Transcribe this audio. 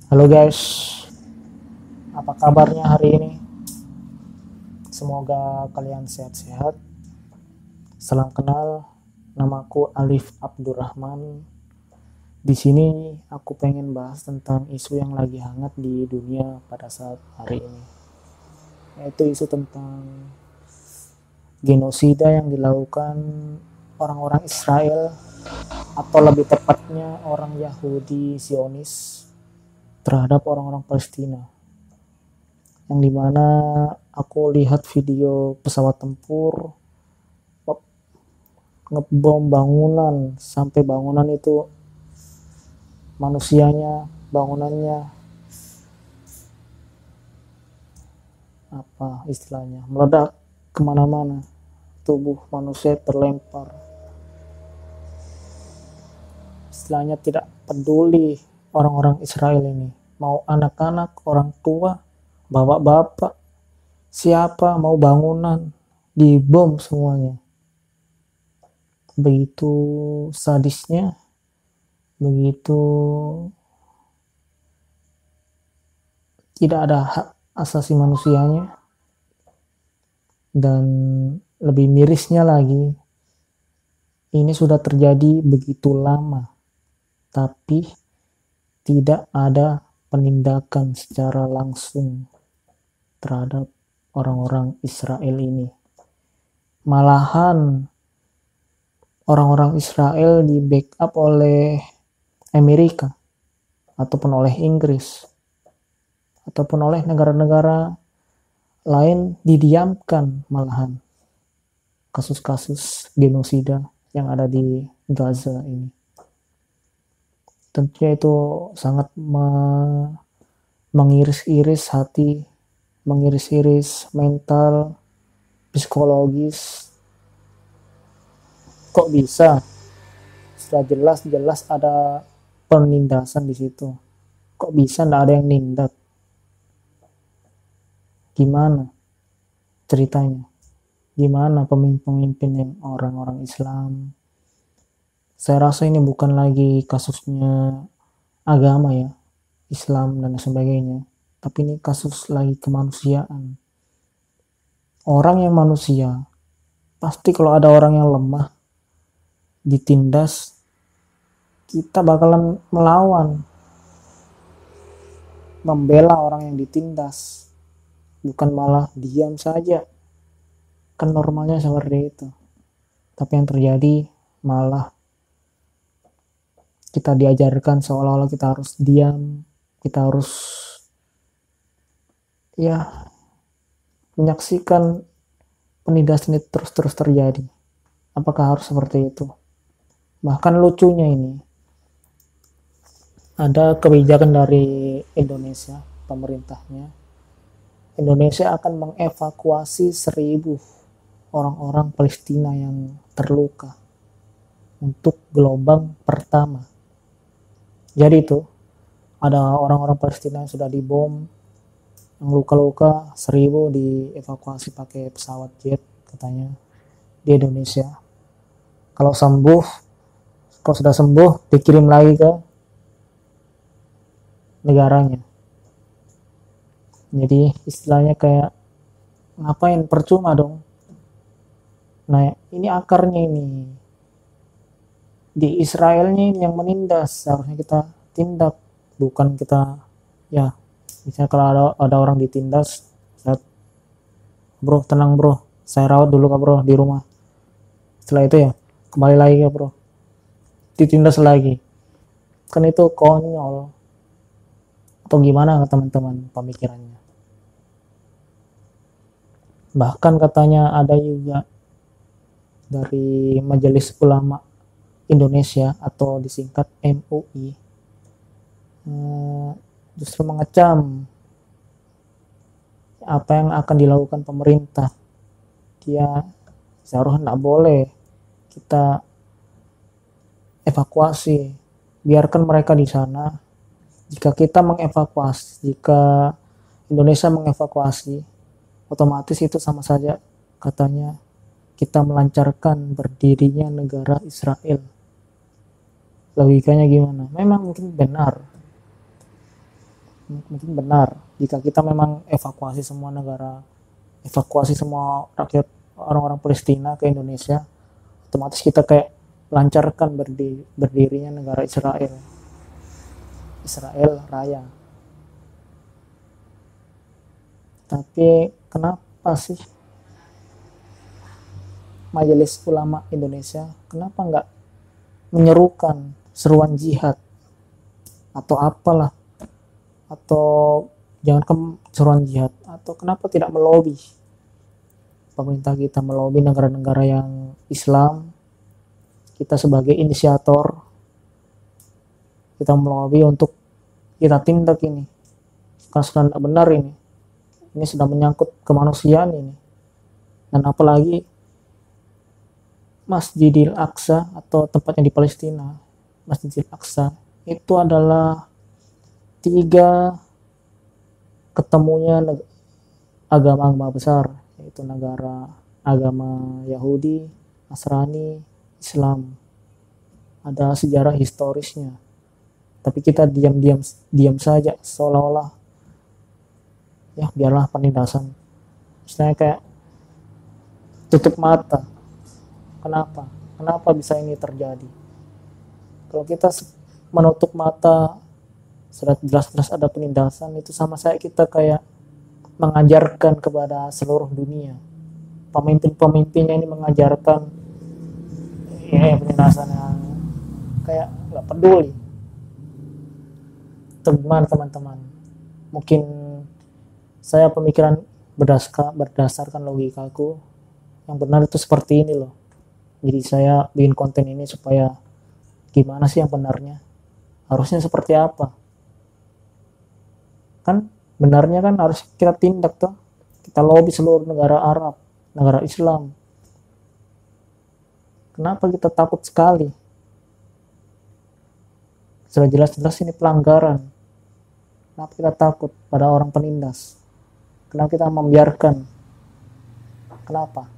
Halo guys, apa kabarnya hari ini? Semoga kalian sehat-sehat. Salam kenal, namaku Alif Abdurrahman. Di sini aku pengen bahas tentang isu yang lagi hangat di dunia pada saat hari ini, yaitu isu tentang genosida yang dilakukan orang-orang Israel, atau lebih tepatnya orang Yahudi Zionis terhadap orang-orang Palestina, yang dimana aku lihat video pesawat tempur ngebom bangunan sampai bangunan itu manusianya, bangunannya apa istilahnya, meledak kemana-mana, tubuh manusia terlempar, istilahnya tidak peduli orang-orang Israel ini, mau anak-anak, orang tua, bapak-bapak, siapa mau bangunan dibom semuanya. Begitu sadisnya, begitu tidak ada hak asasi manusianya. Dan lebih mirisnya lagi, ini sudah terjadi begitu lama, tapi tidak ada penindakan secara langsung terhadap orang-orang Israel ini. Malahan orang-orang Israel di backup oleh Amerika ataupun oleh Inggris ataupun oleh negara-negara lain didiamkan, malahan kasus-kasus genosida yang ada di Gaza ini. Tentunya itu sangat mengiris-iris hati, mengiris-iris mental, psikologis. Kok bisa? Sudah jelas-jelas ada penindasan di situ. Kok bisa nggak ada yang nindak? Gimana ceritanya? Gimana pemimpin-pemimpin yang orang-orang Islam? Saya rasa ini bukan lagi kasusnya agama ya, Islam dan sebagainya. Tapi ini kasus lagi kemanusiaan. Orang yang manusia, pasti kalau ada orang yang lemah, ditindas, kita bakalan melawan, membela orang yang ditindas, bukan malah diam saja. Kan normalnya seperti itu. Tapi yang terjadi malah kita diajarkan seolah-olah kita harus diam, kita harus ya menyaksikan penindasan itu terus-terus terjadi. Apakah harus seperti itu? Bahkan lucunya ini, ada kebijakan dari Indonesia, pemerintahnya. Indonesia akan mengevakuasi 1.000 orang-orang Palestina yang terluka untuk gelombang pertama. Jadi itu, ada orang-orang Palestina yang sudah dibom, yang luka-luka 1.000 dievakuasi pakai pesawat jet katanya di Indonesia. Kalau sudah sembuh dikirim lagi ke negaranya. Jadi istilahnya kayak ngapain, percuma dong. Nah ini akarnya ini, di Israelnya ini yang menindas, seharusnya kita tindak, bukan kita ya misalnya kalau ada orang ditindas, bro tenang bro, saya rawat dulu kak bro di rumah, setelah itu ya kembali lagi ya bro, ditindas lagi, kan itu konyol. Atau gimana teman-teman pemikirannya? Bahkan katanya ada juga dari Majelis Ulama Indonesia atau disingkat MUI, justru mengecam apa yang akan dilakukan pemerintah. Dia seharusnya tidak boleh kita evakuasi, biarkan mereka di sana. Jika kita mengevakuasi, jika Indonesia mengevakuasi, otomatis itu sama saja katanya kita melancarkan berdirinya negara Israel. Logikanya gimana? Memang mungkin benar, Mungkin benar jika kita memang evakuasi semua rakyat orang-orang Palestina ke Indonesia, otomatis kita kayak lancarkan berdirinya negara Israel Raya. Tapi kenapa sih Majelis Ulama Indonesia kenapa nggak menyerukan seruan jihad atau apalah, atau jangan ke seruan jihad, atau kenapa tidak melobi pemerintah kita, melobi negara-negara yang Islam, kita sebagai inisiator, kita melobi untuk kita tindak ini karena sudah tidak benar ini sudah menyangkut kemanusiaan ini. Dan apalagi Masjidil Aqsa atau tempatnya di Palestina, Masjidil Aqsa itu adalah 3 ketemunya agama-agama besar, yaitu agama Yahudi, Nasrani, Islam. Ada sejarah historisnya. Tapi kita diam saja, seolah-olah ya biarlah penindasan. Misalnya kayak tutup mata. Kenapa bisa ini terjadi? Kalau kita menutup mata sudah jelas-jelas ada penindasan, itu sama saya kita kayak mengajarkan kepada seluruh dunia. Pemimpin-pemimpinnya ini mengajarkan ini penindasan yang kayak nggak peduli. Teman teman-teman, mungkin saya pemikiran berdasarkan logikaku yang benar itu seperti ini loh. Jadi saya bikin konten ini supaya gimana sih yang benarnya, harusnya seperti apa, kan benarnya kan harus kita tindak tuh, kita lobby seluruh negara Arab, negara Islam. Kenapa kita takut sekali? Sudah jelas-jelas ini pelanggaran. Kenapa kita takut pada orang penindas? Kenapa kita membiarkan? Kenapa?